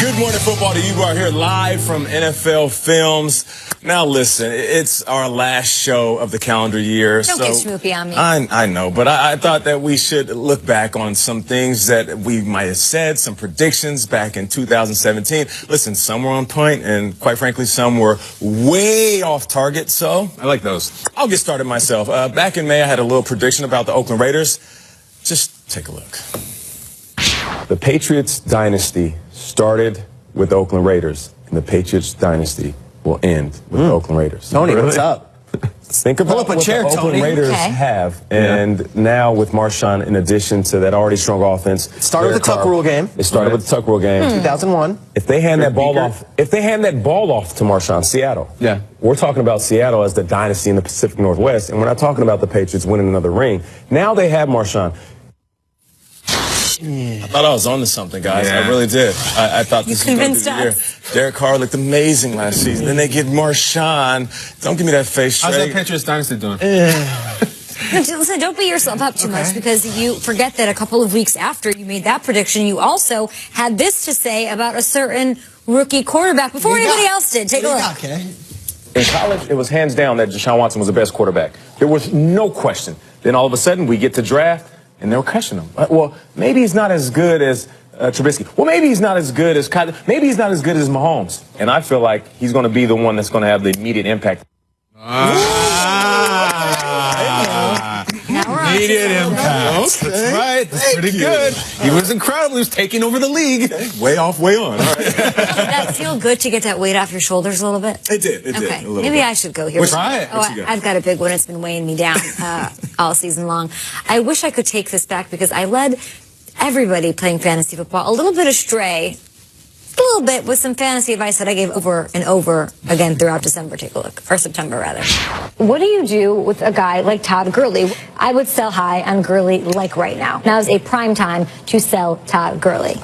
Good morning, football to you. We are here live from NFL Films. Now, listen, it's our last show of the calendar year. Don't get swoopy on me. I know, but I thought that we should look back on some things that we might have said, some predictions back in 2017. Listen, some were on point, and quite frankly, some were way off target. So I like those. I'll get started myself. Back in May, I had a little prediction about the Oakland Raiders. Just take a look. The Patriots dynasty started with the Oakland Raiders, and the Patriots dynasty will end with the Oakland Raiders. Tony, what's up? Think about what the Oakland Raiders have, and now with Marshawn, in addition to that already strong offense. It started with the Tuck Rule game. It started with the Tuck Rule game. 2001. If they hand that ball off, to Marshawn, Seattle. Yeah. We're talking about Seattle as the dynasty in the Pacific Northwest, and we're not talking about the Patriots winning another ring. Now they have Marshawn. I thought I was on to something, guys. Yeah. I really did. I thought this was going to be the year. Derek Carr looked amazing last season. Then they get Marshawn. Don't give me that face straight. How's that Patriots dynasty doing? Listen, don't beat yourself up too much, because you forget that a couple of weeks after you made that prediction, you also had this to say about a certain rookie quarterback before anybody else did. Take a look. In college, it was hands down that Deshaun Watson was the best quarterback. There was no question. Then all of a sudden, we get to draft, and they'll question him. Well, maybe he's not as good as Trubisky. Well, maybe he's not as good as Kyler. Maybe he's not as good as Mahomes. And I feel like he's going to be the one that's going to have the immediate impact. Immediate impact. That's right. That's pretty good. He was incredible. He was taking over the league. Way off, way on. All right. Did that feel good to get that weight off your shoulders a little bit? It did. It did. Okay. Maybe I should go here. We'll try it. I've got a big one. It's been weighing me down all season long. I wish I could take this back, because I led everybody playing fantasy football a little bit astray. A little bit with some fantasy advice that I gave over and over again throughout December. Take a look. Or September, rather. What do you do with a guy like Todd Gurley? I would sell high on Gurley like right now. Now is a prime time to sell Todd Gurley.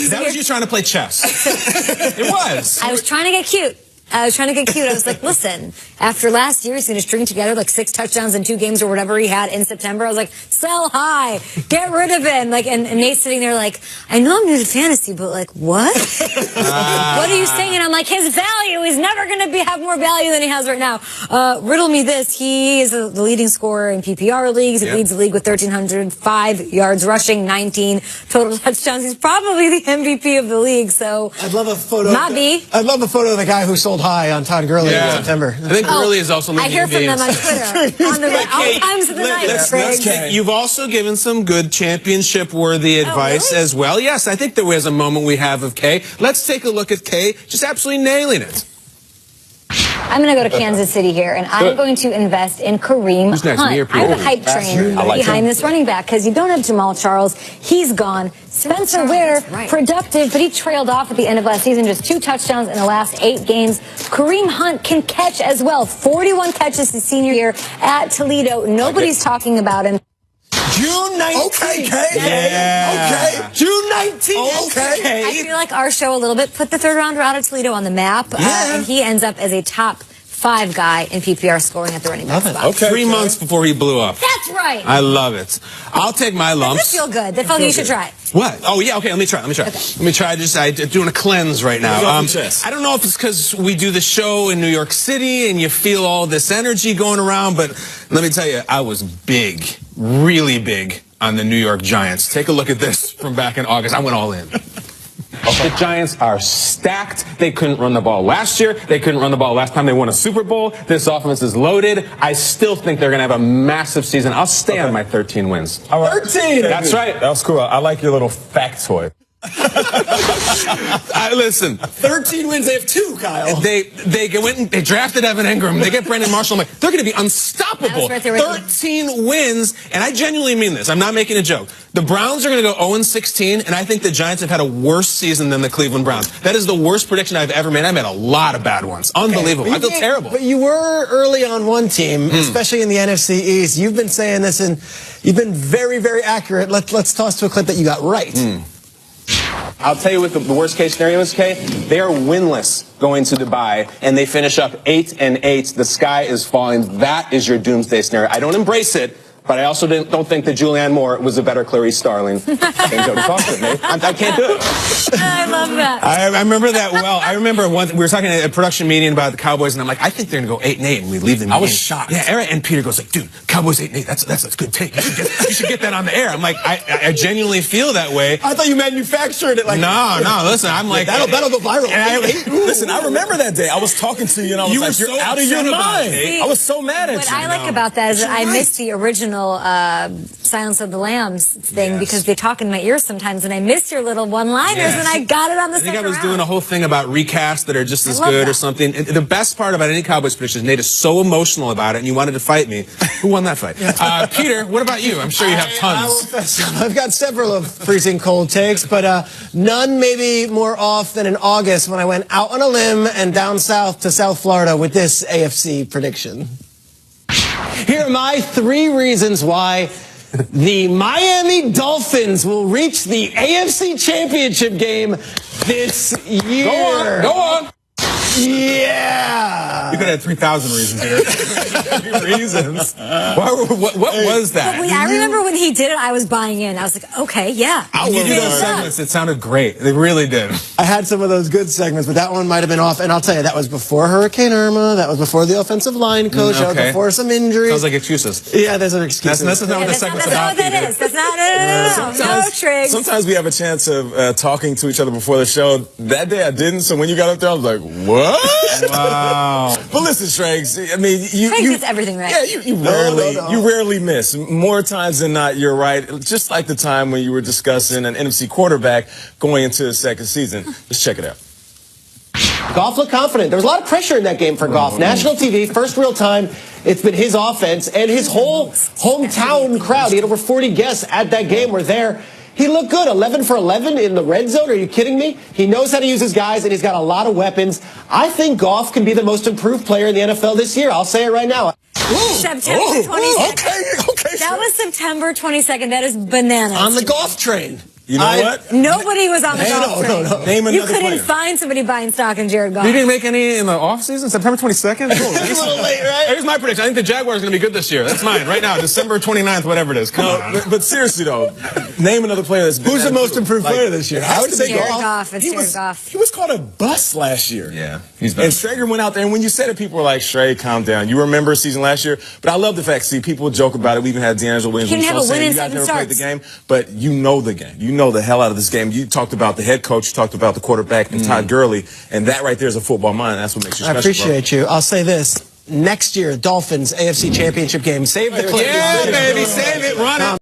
That was you trying to play chess. It was. I was trying to get cute. I was like, listen, after last year, he's going to string together like 6 touchdowns in 2 games or whatever he had in September. I was like, sell high, get rid of him. Like, and Nate's sitting there like, I know I'm new to fantasy, but like, what? What are you saying? And I'm like, his value, he's never going to have more value than he has right now. Riddle me this. He is the leading scorer in PPR leagues. He leads the league with 1,305 yards rushing, 19 total touchdowns. He's probably the MVP of the league. So I'd love a photo. I'd love a photo of the guy who sold high on Todd Gurley in September. I think Gurley is also leading I hear from them on Twitter. On all times of the night. You've also given some good championship-worthy advice as well. Yes, I think there was a moment we have of Kay. Let's take a look at Kay just absolutely nailing it. I'm going to go to Kansas City here, and I'm going to invest in Kareem Hunt. I'm the hype train behind this running back, because you don't have Jamal Charles. He's gone. Spencer Ware, productive, but he trailed off at the end of last season. Just 2 touchdowns in the last 8 games. Kareem Hunt can catch as well. 41 catches his senior year at Toledo. Nobody's talking about him. June 19th. Okay, okay. June 19th. Okay. I feel like our show a little bit put the 3rd rounder out of Toledo on the map, and he ends up as a top 5 guy in PPR scoring at the running back spot. Okay. 3 months before he blew up. That's right. I love it. I'll take my lumps. That feel good. That felt like you should try it. What? Oh, yeah, okay, let me try. Okay. Let me try. I'm doing a cleanse right now. I don't know if it's because we do the show in New York City and you feel all this energy going around, but let me tell you, I was big, really big on the New York Giants. Take a look at this from back in August. I went all in. The Giants are stacked. They couldn't run the ball last year. They couldn't run the ball last time they won a Super Bowl. This offense is loaded. I still think they're going to have a massive season. I'll stay on my 13 wins. All right. 13! That's right. That was cool. I like your little factoid. Listen, 13 wins. They have 2, Kyle. They went and they drafted Evan Ingram. They get Brandon Marshall. I'm like, they're going to be unstoppable. Right there with 13 wins, and I genuinely mean this. I'm not making a joke. The Browns are going to go 0-16, and I think the Giants have had a worse season than the Cleveland Browns. That is the worst prediction I've ever made. I made a lot of bad ones. Unbelievable. I feel terrible. But you were early on one team, especially in the NFC East. You've been saying this, and you've been very, very accurate. Let's toss to a clip that you got right. I'll tell you what the worst case scenario is, Kay. They are winless going to Dubai, and they finish up 8-8. The sky is falling. That is your doomsday scenario. I don't embrace it, but I also don't think that Julianne Moore was a better Clarice Starling than Jodie Foster. I can't do it. I love that. I remember that well. I remember once we were talking at a production meeting about the Cowboys, and I'm like, I think they're going to go 8-8, and we leave them. I was shocked. Yeah, Eric and Peter goes like, dude, Cowboys 8-8. That's a good take. You should get that on the air. I'm like, I genuinely feel that way. I thought you manufactured it. Like No. Listen, I'm like, that'll go viral. Listen, I remember that day. I was talking to you, and I was You were like, so "You're out of your upset about mind." it. I was so mad at What you. I like about that is that I missed the original Silence of the Lambs thing Yes. because they talk in my ears sometimes, and I missed your little one-liners, and I got it on the I think second I was round. doing a whole thing about recasts that are just as love good or that. something. And the best part about any Cowboys prediction is Nate is so emotional about it, and you wanted to fight me. Who won that fight? Peter, what about you? I'm sure you have tons. I've got several of freezing cold takes, but none maybe more off than in August when I went out on a limb and down south to South Florida with this AFC prediction. Here are my 3 reasons why the Miami Dolphins will reach the AFC Championship game this year. Go on. Yeah. You could have 3,000 reasons here. Reasons. What was that? But I remember when he did it, I was buying in. I was like, okay, yeah. I'll give you those segments. It sounded great. They really did. I had some of those good segments, but that one might have been off. And I'll tell you, that was before Hurricane Irma. That was before the offensive line coach. That was Okay. before some injuries. Sounds like excuses. Yeah, there's an excuse. That's not what the That's not segment's what about. that Peter. is. That's not, no, Triggs. Sometimes we have a chance of talking to each other before the show. That day I didn't, so when you got up there, I was like, what? Wow. But listen, Shregs, I mean, Triggs gets everything right. Yeah, you rarely miss. More times than not, you're right. Just like the time when you were discussing an NFC quarterback going into the second season. Let's check it out. Goff looked confident. There was a lot of pressure in that game for Goff. National TV, first real time. It's been his offense, and his whole hometown crowd. He had over 40 guests at that game were there. He looked good, 11 for 11 in the red zone. Are you kidding me? He knows how to use his guys, and he's got a lot of weapons. I think Goff can be the most improved player in the NFL this year. I'll say it right now. September 22nd. Okay. That was September 22nd. That is bananas. On the Goff train. You know what? Nobody was on the golf train. No. Name You another couldn't player. find somebody buying stock in Jared Goff. You didn't make any in the offseason? September 22nd? It's a little late, right? Here's my prediction. I think the Jaguars are going to be good this year. That's mine right now. December 29th, whatever it is. Come on. But seriously, though, name another player that's been Who's the most improved player this year? I would say Jared Goff. Goff. It's Jared Goff. He was called a bust last year. Yeah, he's And Strager went out there, and when you said it, people were like, Shrey, calm down. You remember season last year? But I love the fact, see, people joke about it. We even had D'Angelo Williams. He didn't have a win in you guys 7 never played the starts. game, but you know the game. You know the hell out of this game. You talked about the head coach, you talked about the quarterback, and Todd Gurley, and that right there is a football mind. That's what makes you I special, appreciate you. I'll say this. Next year, Dolphins AFC Championship game. Save the clip. Yeah, baby. Save it. Run it.